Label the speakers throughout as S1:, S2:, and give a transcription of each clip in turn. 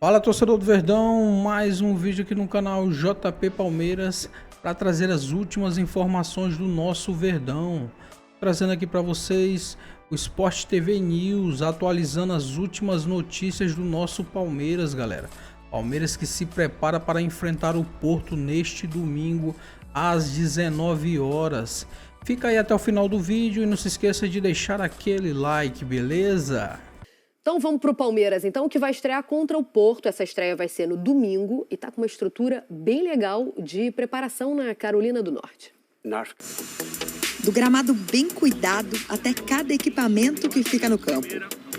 S1: Fala, torcedor do Verdão, mais um vídeo aqui no canal JP Palmeiras para trazer as últimas informações do nosso Verdão. Trazendo aqui para vocês o Sport TV News, atualizando as últimas notícias do nosso Palmeiras, galera. Palmeiras que se prepara para enfrentar o Porto neste domingo às 19 horas. Fica aí até o final do vídeo e não se esqueça de deixar aquele like, beleza?
S2: Então vamos para o Palmeiras, então, que vai estrear contra o Porto. Essa estreia vai ser no domingo e tá com uma estrutura bem legal de preparação na Carolina do Norte.
S3: Do gramado bem cuidado até cada equipamento que fica no campo.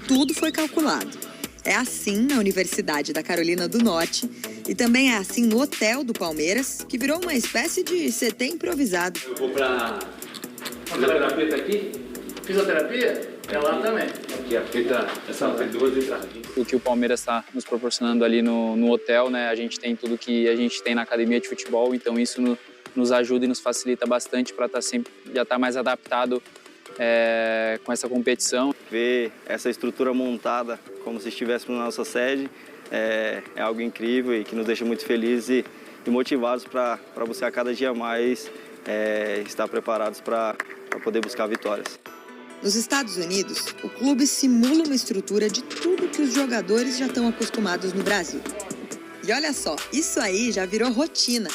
S3: Tudo foi calculado. É assim na Universidade da Carolina do Norte e também é assim no hotel do Palmeiras, que virou uma espécie de CT improvisado.
S4: Eu vou pra... Fisioterapia tá aqui? Fisioterapia? É lá também. Aqui, a fita, essa tem duas entradas.
S5: O que o Palmeiras está nos proporcionando ali no hotel, né? A gente tem tudo que a gente tem na academia de futebol, então isso nos ajuda e nos facilita bastante para já estar mais adaptado com essa competição.
S6: Ver essa estrutura montada como se estivéssemos na nossa sede é algo incrível e que nos deixa muito felizes e motivados para buscar cada dia mais estar preparados para poder buscar vitórias.
S3: Nos Estados Unidos, o clube simula uma estrutura de tudo que os jogadores já estão acostumados no Brasil. E olha só, isso aí já virou rotina.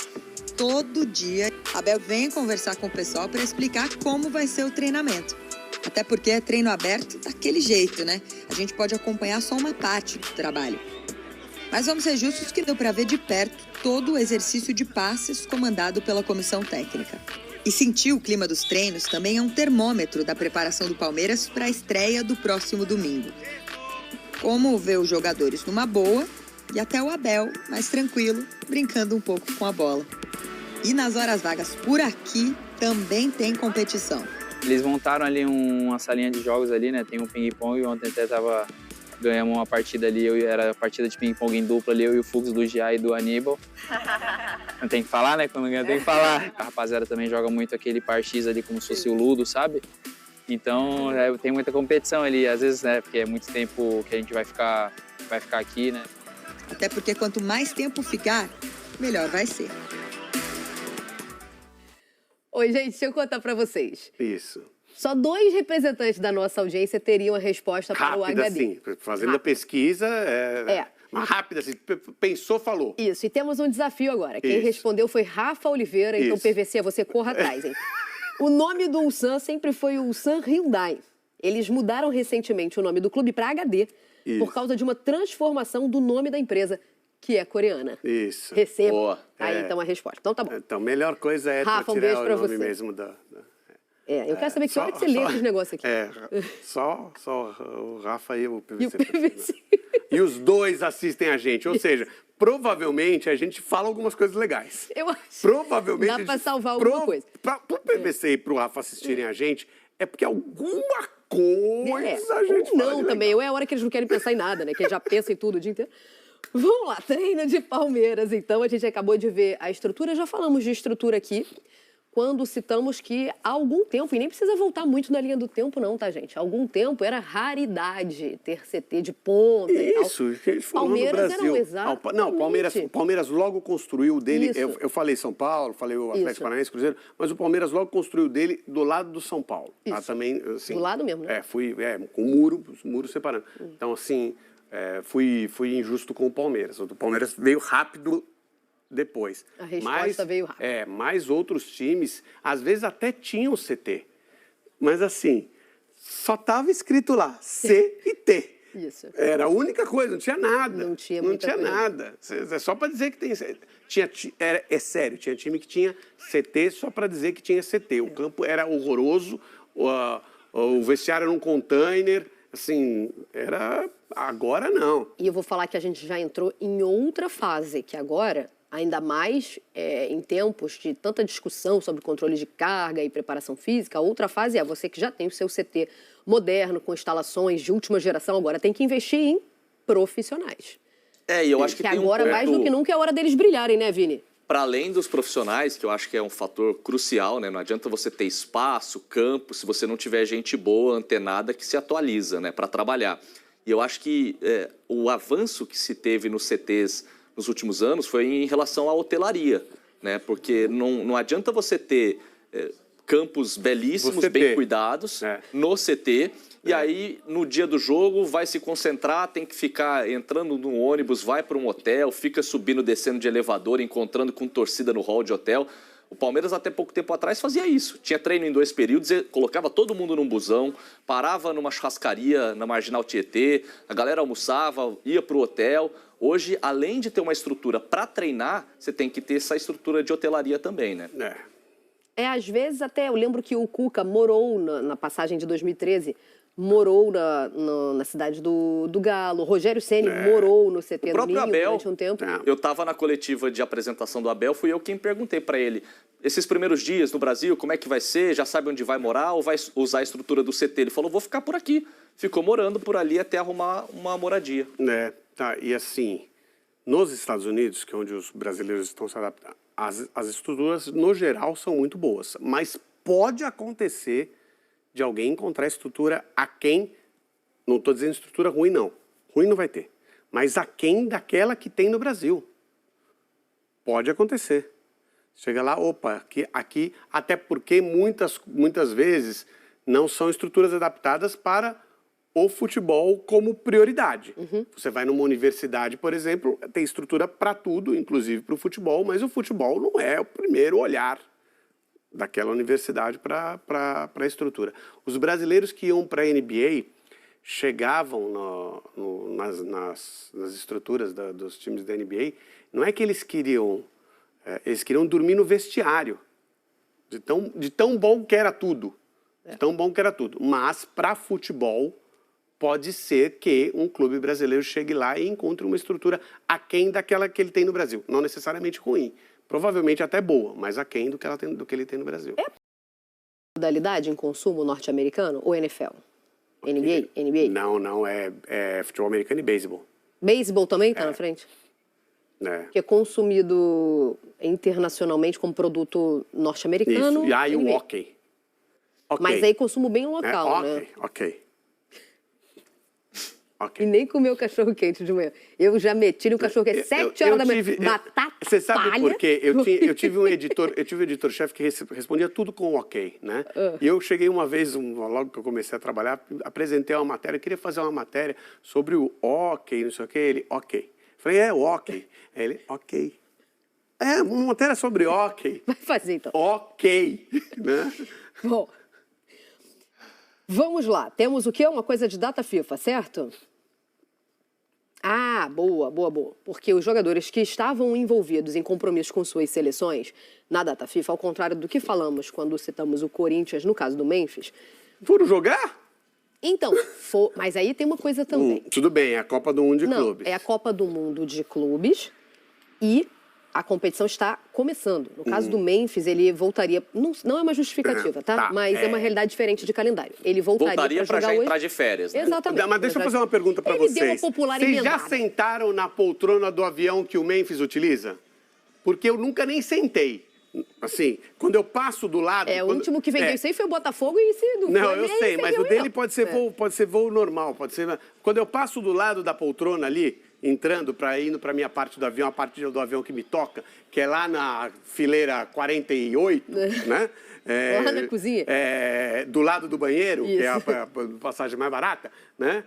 S3: Todo dia, Abel vem conversar com o pessoal para explicar como vai ser o treinamento. Até porque é treino aberto daquele jeito, né? A gente pode acompanhar só uma parte do trabalho. Mas vamos ser justos que deu para ver de perto todo o exercício de passes comandado pela comissão técnica. E sentir o clima dos treinos também é um termômetro da preparação do Palmeiras para a estreia do próximo domingo. Como ver os jogadores numa boa e até o Abel, mais tranquilo, brincando um pouco com a bola. E nas horas vagas por aqui também tem competição.
S5: Eles montaram ali uma salinha de jogos ali, né? Tem um ping-pong, ontem até ganhamos uma partida ali, era a partida de ping-pong em dupla ali, eu e o Fux do Gia e do Aníbal. Não tem que falar, né? Quando ganha tem que falar. A rapaziada também joga muito aquele par X ali como se fosse o Ludo, sabe? Então tem muita competição ali, às vezes, né? Porque é muito tempo que a gente vai ficar aqui, né?
S3: Até porque quanto mais tempo ficar, melhor vai ser.
S2: Oi, gente, deixa eu contar para vocês.
S7: Isso.
S2: Só 2 representantes da nossa audiência teriam a resposta para o HD.
S7: Rápida, sim. Fazendo a pesquisa, rápida, assim, pensou, falou.
S2: Isso, e temos um desafio agora. Quem respondeu foi Rafa Oliveira, então PVC, você corra atrás, hein? O nome do Ulsan sempre foi Ulsan Hyundai. Eles mudaram recentemente o nome do clube para HD por causa de uma transformação do nome da empresa, que é coreana.
S7: Isso.
S2: Receba.
S7: Boa.
S2: Aí, então, a resposta. Então, tá bom.
S7: Então, a melhor coisa é
S2: Rafa,
S7: tirar
S2: beijo pra
S7: o nome
S2: você.
S7: mesmo da...
S2: Eu quero saber que hora que você lê esses negócios aqui.
S7: Só o Rafa e o PVC.
S2: E o PVC.
S7: E os dois assistem a gente, ou seja, provavelmente a gente fala algumas coisas legais.
S2: Eu acho.
S7: Provavelmente.
S2: Dá pra salvar alguma coisa.
S7: Pro PVC e pro Rafa assistirem a gente, é porque alguma coisa a gente fala
S2: não, também. Ou é a hora que eles não querem pensar em nada, né? Que eles já pensam em tudo o dia inteiro. Vamos lá, treino de Palmeiras. Então, a gente acabou de ver a estrutura. Já falamos de estrutura aqui, quando citamos que há algum tempo, e nem precisa voltar muito na linha do tempo não, tá, gente? Há algum tempo era raridade ter CT de ponta e tal.
S7: Isso, que eles falaram no
S2: Palmeiras
S7: Brasil.
S2: era um exato.
S7: Não, Palmeiras logo construiu o dele.
S2: Isso.
S7: Eu falei São Paulo, falei o Atlético Paranaense, Cruzeiro, mas o Palmeiras logo construiu o dele do lado do São Paulo.
S2: Isso.
S7: Também, assim,
S2: Do lado mesmo, né?
S7: Com o muro separando. Então, assim, fui injusto com o Palmeiras. O Palmeiras veio rápido depois.
S2: A resposta veio rápido.
S7: Mais outros times, às vezes até tinham CT. Mas assim, só estava escrito lá, C e T.
S2: Isso.
S7: Era a única coisa, não tinha nada.
S2: Não tinha muita coisa.
S7: Nada. É só para dizer que tem... É sério, tinha time que tinha CT só para dizer que tinha CT. O campo era horroroso, o vestiário era um container, assim, agora não.
S2: E eu vou falar que a gente já entrou em outra fase, que agora, ainda mais em tempos de tanta discussão sobre controle de carga e preparação física, a outra fase é você que já tem o seu CT moderno, com instalações de última geração, agora tem que investir em profissionais.
S8: E eu acho que tem
S2: agora, mais do que nunca, é hora deles brilharem, né, Vini?
S8: Para além dos profissionais, que eu acho que é um fator crucial, né? Não adianta você ter espaço, campo, se você não tiver gente boa, antenada, que se atualiza, né, para trabalhar. E eu acho que o avanço que se teve nos CTs nos últimos anos foi em relação à hotelaria, né? Porque não adianta você ter campos belíssimos, bem cuidados, no CT, e aí no dia do jogo vai se concentrar, tem que ficar entrando no ônibus, vai para um hotel, fica subindo, descendo de elevador, encontrando com torcida no hall de hotel. O Palmeiras, até pouco tempo atrás, fazia isso. Tinha treino em 2 períodos, colocava todo mundo num busão, parava numa churrascaria na Marginal Tietê, a galera almoçava, ia para o hotel. Hoje, além de ter uma estrutura para treinar, você tem que ter essa estrutura de hotelaria também, né?
S2: Às vezes até, eu lembro que o Cuca morou na passagem de 2013, morou na cidade do Galo. O Rogério Ceni morou no CT do Ninho durante um tempo.
S8: Eu estava na coletiva de apresentação do Abel, fui eu quem perguntei para ele, esses primeiros dias no Brasil, como é que vai ser? Já sabe onde vai morar ou vai usar a estrutura do CT? Ele falou, vou ficar por aqui. Ficou morando por ali até arrumar uma moradia.
S7: E assim, nos Estados Unidos, que é onde os brasileiros estão se adaptando, as estruturas, no geral, são muito boas. Mas pode acontecer de alguém encontrar estrutura aquém, não estou dizendo estrutura ruim, não. Ruim não vai ter. Mas aquém daquela que tem no Brasil. Pode acontecer. Chega lá, opa, aqui até porque muitas vezes não são estruturas adaptadas para o futebol como prioridade. Você vai numa universidade, por exemplo, tem estrutura para tudo, inclusive para o futebol, mas o futebol não é o primeiro olhar daquela universidade para a estrutura. Os brasileiros que iam para a NBA chegavam nas estruturas dos times da NBA, não é que eles queriam dormir no vestiário, de tão bom que era tudo, mas para futebol pode ser que um clube brasileiro chegue lá e encontre uma estrutura aquém daquela que ele tem no Brasil, não necessariamente ruim. Provavelmente até boa, mas aquém do que ele tem no Brasil.
S2: Modalidade em consumo norte-americano ou NFL? NBA?
S7: Não, é futebol americano e beisebol.
S2: Beisebol também está na frente? Que é consumido internacionalmente como produto norte-americano.
S7: Isso, e aí o hockey.
S2: Mas aí consumo bem local, né?
S7: Ok.
S2: E nem comer o cachorro-quente de manhã. Eu já meti no cachorro-quente 7 horas da manhã. Batata
S7: Você sabe
S2: palha.
S7: por quê? Eu tive um editor-chefe que respondia tudo com ok, né? E eu cheguei uma vez, logo que eu comecei a trabalhar, apresentei uma matéria, queria fazer uma matéria sobre o ok, não sei o quê. Ele, ok. Falei, o ok. Ele, ok. Uma matéria sobre ok.
S2: Vai fazer, então.
S7: Ok. Né?
S2: Bom, vamos lá. Temos o quê? Uma coisa de data FIFA, certo? Boa. Porque os jogadores que estavam envolvidos em compromissos com suas seleções na data FIFA, ao contrário do que falamos quando citamos o Corinthians, no caso do Memphis...
S7: Foram jogar?
S2: Então, mas aí tem uma coisa também.
S7: Tudo bem, é a Copa do Mundo de Clubes.
S2: É a Copa do Mundo de Clubes e a competição está começando. No caso do Memphis, ele voltaria... Não é uma justificativa, tá? Mas é uma realidade diferente de calendário. Ele voltaria para
S8: já
S2: hoje.
S8: entrar de férias, né?
S2: Exatamente.
S7: Mas deixa eu fazer uma pergunta para vocês.
S2: Ele deu uma popular
S7: Vocês
S2: emendada.
S7: já sentaram na poltrona do avião que o Memphis utiliza? Porque eu nunca nem sentei. Assim, quando eu passo do lado...
S2: O último que vendeu isso aí foi o Botafogo e se não
S7: Não, eu sei, mas o dele pode ser voo normal, pode ser... Quando eu passo do lado da poltrona ali, indo para a minha parte do avião, a parte do avião que me toca, que é lá na fileira 48, né?
S2: Lá na cozinha.
S7: Do lado do banheiro, que é a passagem mais barata, né?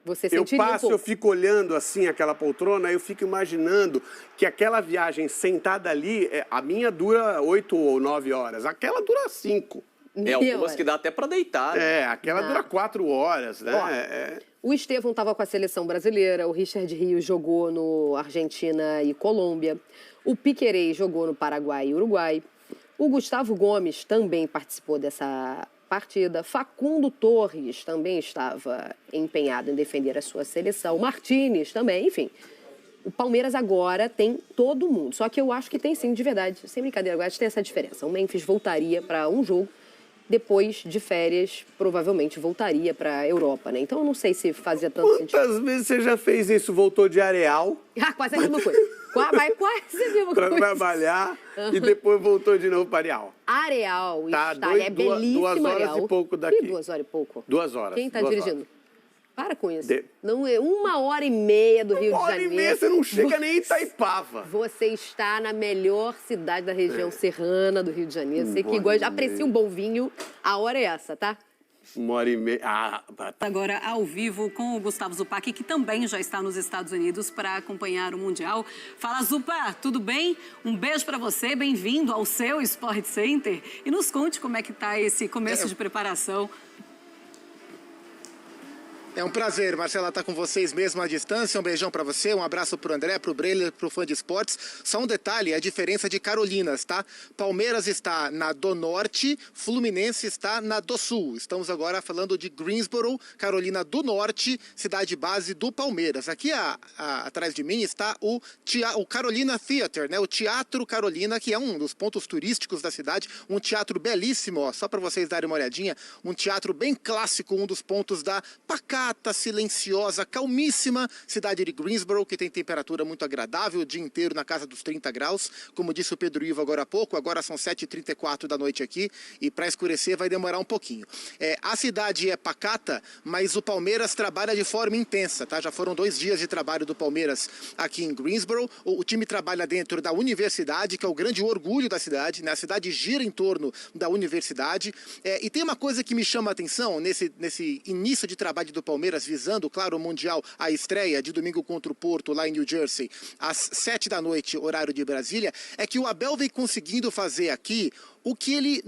S2: Você
S7: eu passo, eu fico olhando assim aquela poltrona, eu fico imaginando que aquela viagem sentada ali, a minha dura 8 ou 9 horas, aquela dura 5.
S8: Algumas que dá até para deitar. Né?
S7: Aquela dura 4 horas, né?
S2: O Estevão estava com a seleção brasileira, o Richard Rios jogou no Argentina e Colômbia, o Piquerez jogou no Paraguai e Uruguai, o Gustavo Gomes também participou dessa partida, Facundo Torres também estava empenhado em defender a sua seleção, Martínez também, enfim. O Palmeiras agora tem todo mundo, só que eu acho que tem sim, de verdade, sem brincadeira, agora tem essa diferença. O Memphis voltaria para um jogo, depois de férias, provavelmente voltaria para a Europa, né? Então eu não sei se fazia tanto sentido.
S7: Quantas vezes você já fez isso? Voltou de Areal?
S2: Quase a mesma coisa. Quase a mesma coisa.
S7: Para trabalhar e depois voltou de novo para Areal.
S2: Areal,
S7: tá,
S2: é belíssimo
S7: 2 horas
S2: Areal.
S7: e pouco daqui.
S2: 2 horas e pouco?
S7: 2 horas.
S2: Quem está dirigindo? Para com isso. Não é 1h30 do Rio de Janeiro.
S7: 1h30 você não chega nem em Itaipava.
S2: Você está na melhor cidade da região serrana do Rio de Janeiro. Você que gosta, aprecia um bom vinho, a hora é essa, tá?
S7: 1h30.
S9: Agora, ao vivo, com o Gustavo Zupac, que também já está nos Estados Unidos para acompanhar o Mundial. Fala, Zupa, tudo bem? Um beijo para você, bem-vindo ao seu Sport Center. E nos conte como é que está esse começo de preparação.
S10: É um prazer, Marcela, estar com vocês mesmo à distância. Um beijão para você, um abraço pro André, pro Breiler, pro fã de esportes. Só um detalhe, a diferença de Carolinas, tá? Palmeiras está na do Norte, Fluminense está na do Sul. Estamos agora falando de Greensboro, Carolina do Norte, cidade base do Palmeiras. Aqui atrás de mim está o Carolina Theater, né? O Teatro Carolina, que é um dos pontos turísticos da cidade. Um teatro belíssimo, ó, só para vocês darem uma olhadinha. Um teatro bem clássico, um dos pontos da pacata, silenciosa, calmíssima cidade de Greensboro, que tem temperatura muito agradável o dia inteiro na casa dos 30 graus. Como disse o Pedro Ivo agora há pouco, agora são 7h34 da noite aqui e para escurecer vai demorar um pouquinho. A cidade é pacata, mas o Palmeiras trabalha de forma intensa, tá? Já foram 2 dias de trabalho do Palmeiras aqui em Greensboro. O time trabalha dentro da universidade, que é o grande orgulho da cidade, né? A cidade gira em torno da universidade. E tem uma coisa que me chama a atenção nesse início de trabalho do Palmeiras, visando, claro, o Mundial, a estreia de domingo contra o Porto, lá em New Jersey, às 7 da noite, horário de Brasília, é que o Abel vem conseguindo fazer aqui o que ele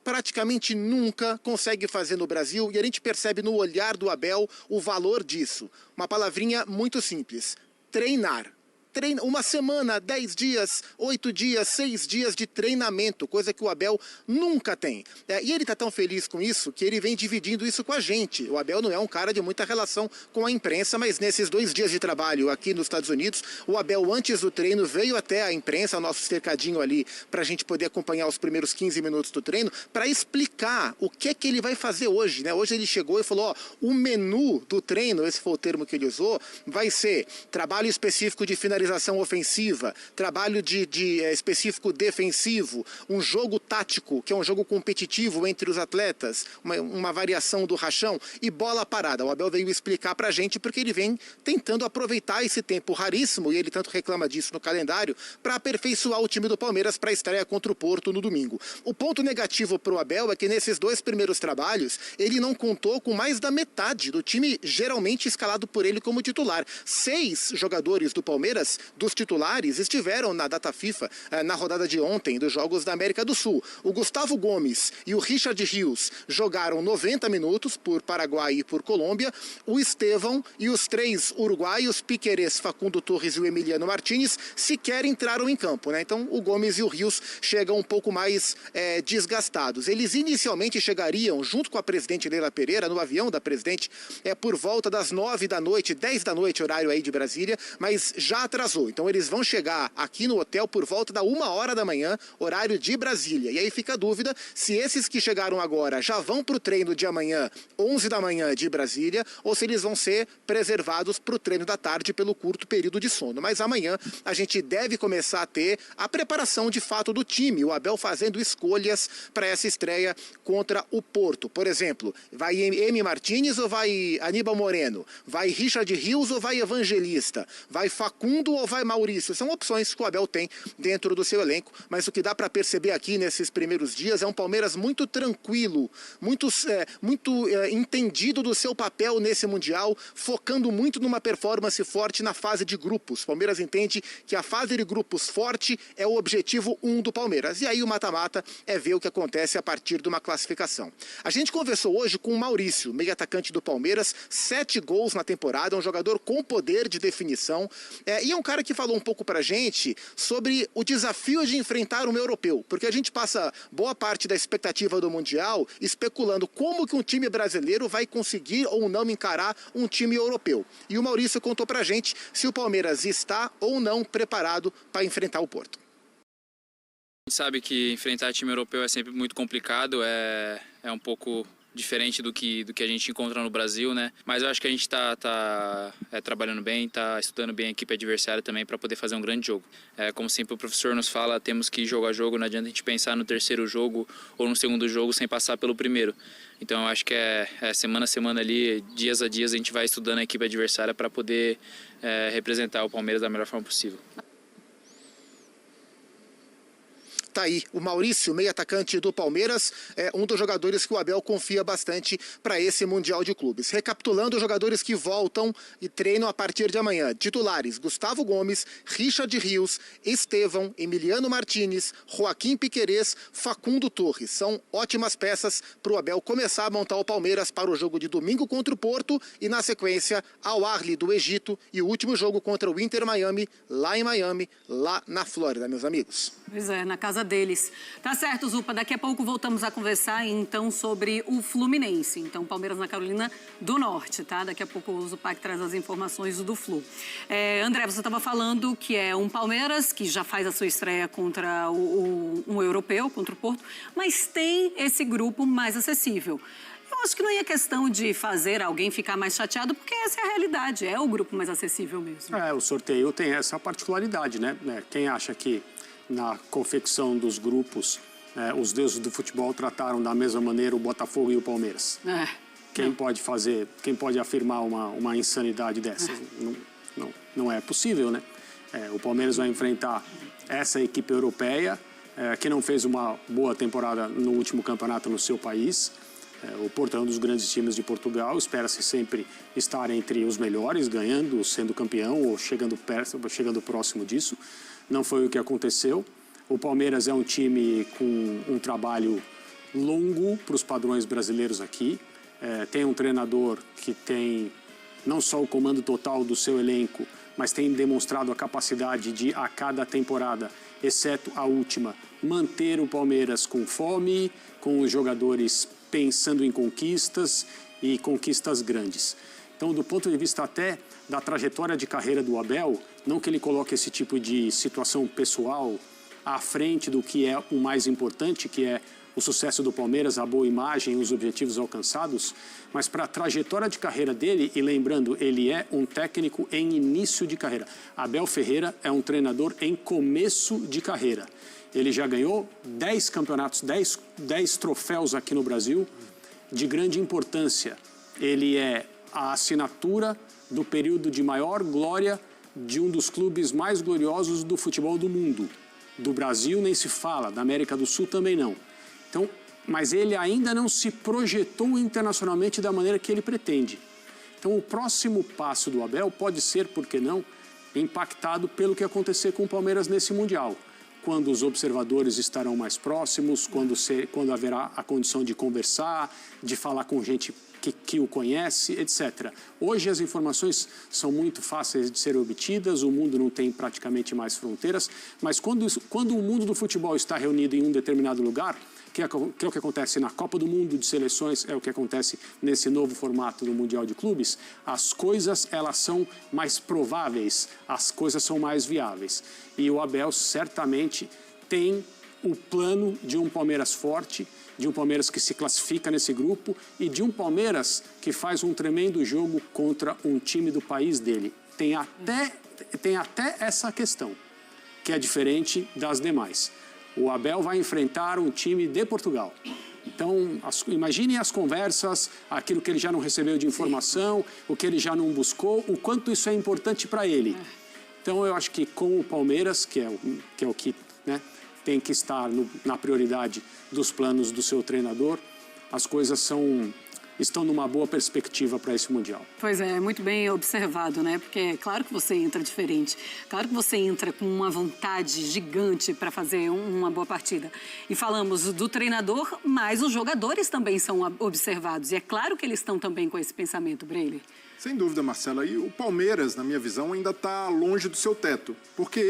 S10: praticamente nunca consegue fazer no Brasil, e a gente percebe no olhar do Abel o valor disso. Uma palavrinha muito simples: treinar. Uma semana, 10 dias, 8 dias, 6 dias de treinamento, coisa que o Abel nunca tem. E ele está tão feliz com isso que ele vem dividindo isso com a gente. O Abel não é um cara de muita relação com a imprensa, mas nesses 2 dias de trabalho aqui nos Estados Unidos, o Abel, antes do treino, veio até a imprensa, o nosso cercadinho ali, para a gente poder acompanhar os primeiros 15 minutos do treino, para explicar o que é que ele vai fazer hoje, né? Hoje ele chegou e falou, o menu do treino, esse foi o termo que ele usou, vai ser trabalho específico de finalização ofensiva, trabalho específico defensivo, um jogo tático, que é um jogo competitivo entre os atletas, uma variação do rachão, e bola parada. O Abel veio explicar pra gente porque ele vem tentando aproveitar esse tempo raríssimo, e ele tanto reclama disso no calendário, para aperfeiçoar o time do Palmeiras para a estreia contra o Porto no domingo. O ponto negativo pro Abel é que nesses 2 primeiros trabalhos, ele não contou com mais da metade do time geralmente escalado por ele como titular. 6 jogadores do Palmeiras, dos titulares, estiveram na data FIFA na rodada de ontem dos Jogos da América do Sul. O Gustavo Gomes e o Richard Rios jogaram 90 minutos por Paraguai e por Colômbia. O Estevão e os 3 uruguaios, Piquerez, Facundo Torres e o Emiliano Martínez, sequer entraram em campo, né? Então o Gomes e o Rios chegam um pouco mais desgastados. Eles inicialmente chegariam junto com a presidente Leila Pereira no avião da presidente por volta das 9 da noite, 10 da noite, horário aí de Brasília, mas já atrasou. Então eles vão chegar aqui no hotel por volta da 1h da manhã, horário de Brasília. E aí fica a dúvida se esses que chegaram agora já vão para o treino de amanhã, 11 da manhã de Brasília, ou se eles vão ser preservados para o treino da tarde pelo curto período de sono. Mas amanhã a gente deve começar a ter a preparação de fato do time, o Abel fazendo escolhas para essa estreia contra o Porto. Por exemplo, vai M. Martínez ou vai Aníbal Moreno? Vai Richard Rios ou vai Evangelista? Vai Facundo ou vai Maurício? São opções que o Abel tem dentro do seu elenco, mas o que dá para perceber aqui nesses primeiros dias é um Palmeiras muito tranquilo, muito entendido do seu papel nesse Mundial, focando muito numa performance forte na fase de grupos. O Palmeiras entende que a fase de grupos forte é o objetivo 1 do Palmeiras, e aí o mata-mata é ver o que acontece a partir de uma classificação. A gente conversou hoje com o Maurício, meio atacante do Palmeiras, 7 gols na temporada, um jogador com poder de definição, e é um cara que falou um pouco pra gente sobre o desafio de enfrentar um europeu, porque a gente passa boa parte da expectativa do Mundial especulando como que um time brasileiro vai conseguir ou não encarar um time europeu. E o Maurício contou pra gente se o Palmeiras está ou não preparado para enfrentar o Porto.
S5: A gente sabe que enfrentar time europeu é sempre muito complicado, é um pouco diferente do que a gente encontra no Brasil, né? Mas eu acho que a gente está trabalhando bem, está estudando bem a equipe adversária também para poder fazer um grande jogo. Como sempre o professor nos fala, temos que ir jogo a jogo, não adianta a gente pensar no terceiro jogo ou no segundo jogo sem passar pelo primeiro. Então eu acho que semana a semana ali, dias a dias, a gente vai estudando a equipe adversária para poder representar o Palmeiras da melhor forma possível.
S10: Tá aí, o Maurício, meio atacante do Palmeiras, é um dos jogadores que o Abel confia bastante para esse Mundial de Clubes. Recapitulando, os jogadores que voltam e treinam a partir de amanhã. Titulares: Gustavo Gomes, Richard Rios, Estevão, Emiliano Martínez, Joaquim Piquerez, Facundo Torres. São ótimas peças para o Abel começar a montar o Palmeiras para o jogo de domingo contra o Porto e, na sequência, Al Ahly do Egito e o último jogo contra o Inter Miami, lá em Miami, lá na Flórida, meus amigos.
S9: Pois é, na casa deles. Tá certo, Zupa. Daqui a pouco voltamos a conversar, então, sobre o Fluminense. Então, Palmeiras na Carolina do Norte, tá? Daqui a pouco o Zupac traz as informações do Flu. André, você estava falando que é um Palmeiras que já faz a sua estreia contra um europeu, contra o Porto, mas tem esse grupo mais acessível. Eu acho que não é questão de fazer alguém ficar mais chateado, porque essa é a realidade, é o grupo mais acessível mesmo.
S11: O sorteio tem essa particularidade, né? Quem acha que na confecção dos grupos, os deuses do futebol trataram da mesma maneira o Botafogo e o Palmeiras. Quem pode afirmar uma insanidade dessas? Não é possível, né? O Palmeiras vai enfrentar essa equipe europeia, que não fez uma boa temporada no último campeonato no seu país. O Porto é um dos grandes times de Portugal, espera-se sempre estar entre os melhores, ganhando, sendo campeão ou chegando próximo disso. Não foi o que aconteceu. O Palmeiras é um time com um trabalho longo para os padrões brasileiros aqui. Tem um treinador que tem não só o comando total do seu elenco, mas tem demonstrado a capacidade de, a cada temporada, exceto a última, manter o Palmeiras com fome, com os jogadores pensando em conquistas e conquistas grandes. Então, do ponto de vista até da trajetória de carreira do Abel, não que ele coloque esse tipo de situação pessoal à frente do que é o mais importante, que é o sucesso do Palmeiras, a boa imagem, os objetivos alcançados, mas para a trajetória de carreira dele, e lembrando, ele é um técnico em início de carreira. Abel Ferreira é um treinador em começo de carreira. Ele já ganhou 10 campeonatos, 10 troféus aqui no Brasil, de grande importância. Ele é a assinatura do período de maior glória de um dos clubes mais gloriosos do futebol do mundo. Do Brasil nem se fala, da América do Sul também não. Então, mas ele ainda não se projetou internacionalmente da maneira que ele pretende. Então, o próximo passo do Abel pode ser, por que não, impactado pelo que acontecer com o Palmeiras nesse Mundial. Quando os observadores estarão mais próximos, quando haverá a condição de conversar, de falar com gente que o conhece, etc. Hoje as informações são muito fáceis de serem obtidas, o mundo não tem praticamente mais fronteiras, mas quando o mundo do futebol está reunido em um determinado lugar, que é o que acontece na Copa do Mundo de Seleções, é o que acontece nesse novo formato do Mundial de Clubes, as coisas elas são mais prováveis, as coisas são mais viáveis. E o Abel certamente tem o plano de um Palmeiras forte, de um Palmeiras que se classifica nesse grupo e de um Palmeiras que faz um tremendo jogo contra um time do país dele. Tem até essa questão, que é diferente das demais. O Abel vai enfrentar um time de Portugal. Então, imaginem as conversas, aquilo que ele já não recebeu de informação, o que ele já não buscou, o quanto isso é importante para ele. Então, eu acho que com o Palmeiras, que é o que né, tem que estar na prioridade dos planos do seu treinador, as coisas estão numa boa perspectiva para esse Mundial.
S9: Pois é, muito bem observado, né? Porque é claro que você entra diferente, claro que você entra com uma vontade gigante para fazer uma boa partida. E falamos do treinador, mas os jogadores também são observados. E é claro que eles estão também com esse pensamento, Breyle.
S12: Sem dúvida, Marcela. E o Palmeiras, na minha visão, ainda está longe do seu teto. Porque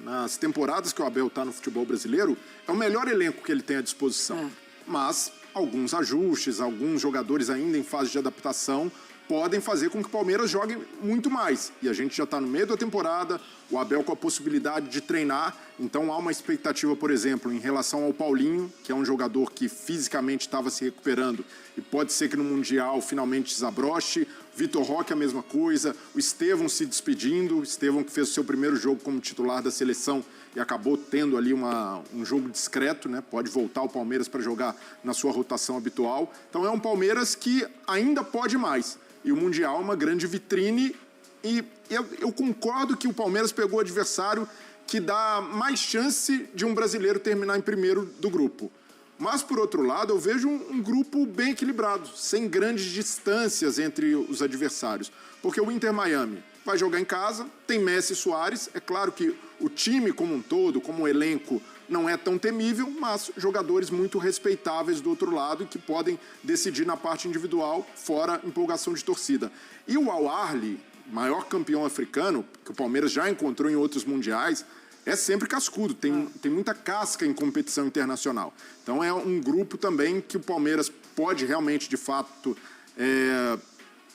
S12: nas temporadas que o Abel está no futebol brasileiro, é o melhor elenco que ele tem à disposição. Mas alguns ajustes, alguns jogadores ainda em fase de adaptação podem fazer com que o Palmeiras jogue muito mais. E a gente já está no meio da temporada, o Abel com a possibilidade de treinar Então há uma expectativa, por exemplo, em relação ao Paulinho, que é um jogador que fisicamente estava se recuperando e pode ser que no Mundial finalmente desabroche. Vitor Roque a mesma coisa, o Estevão se despedindo, o Estevão que fez o seu primeiro jogo como titular da seleção e acabou tendo ali um jogo discreto, né? Pode voltar ao Palmeiras para jogar na sua rotação habitual. Então é um Palmeiras que ainda pode mais. E o Mundial é uma grande vitrine e eu concordo que o Palmeiras pegou o adversário que dá mais chance de um brasileiro terminar em primeiro do grupo. Mas, por outro lado, eu vejo um grupo bem equilibrado, sem grandes distâncias entre os adversários. Porque o Inter Miami vai jogar em casa, tem Messi e Suárez. É claro que o time como um todo, como um elenco, não é tão temível, mas jogadores muito respeitáveis do outro lado e que podem decidir na parte individual, fora empolgação de torcida. E o Al Ahly, maior campeão africano, que o Palmeiras já encontrou em outros mundiais, é sempre cascudo, tem muita casca em competição internacional. Então é um grupo também que o Palmeiras pode realmente, de fato,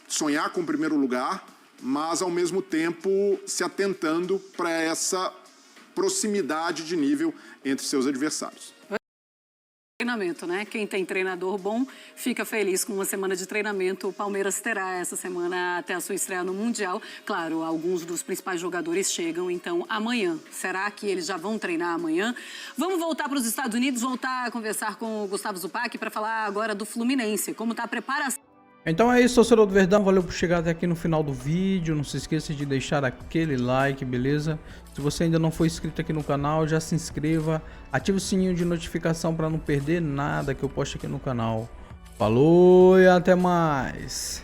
S12: sonhar com o primeiro lugar, mas ao mesmo tempo se atentando para essa proximidade de nível entre seus adversários.
S9: Treinamento, né? Quem tem treinador bom fica feliz com uma semana de treinamento. O Palmeiras terá essa semana até a sua estreia no Mundial. Claro, alguns dos principais jogadores chegam, então, amanhã. Será que eles já vão treinar amanhã? Vamos voltar para os Estados Unidos, voltar a conversar com o Gustavo Zupac para falar agora do Fluminense. Como está a preparação?
S1: Então é isso, torcedor do Verdão, valeu por chegar até aqui no final do vídeo, não se esqueça de deixar aquele like, beleza? Se você ainda não for inscrito aqui no canal, já se inscreva, ative o sininho de notificação para não perder nada que eu posto aqui no canal. Falou e até mais!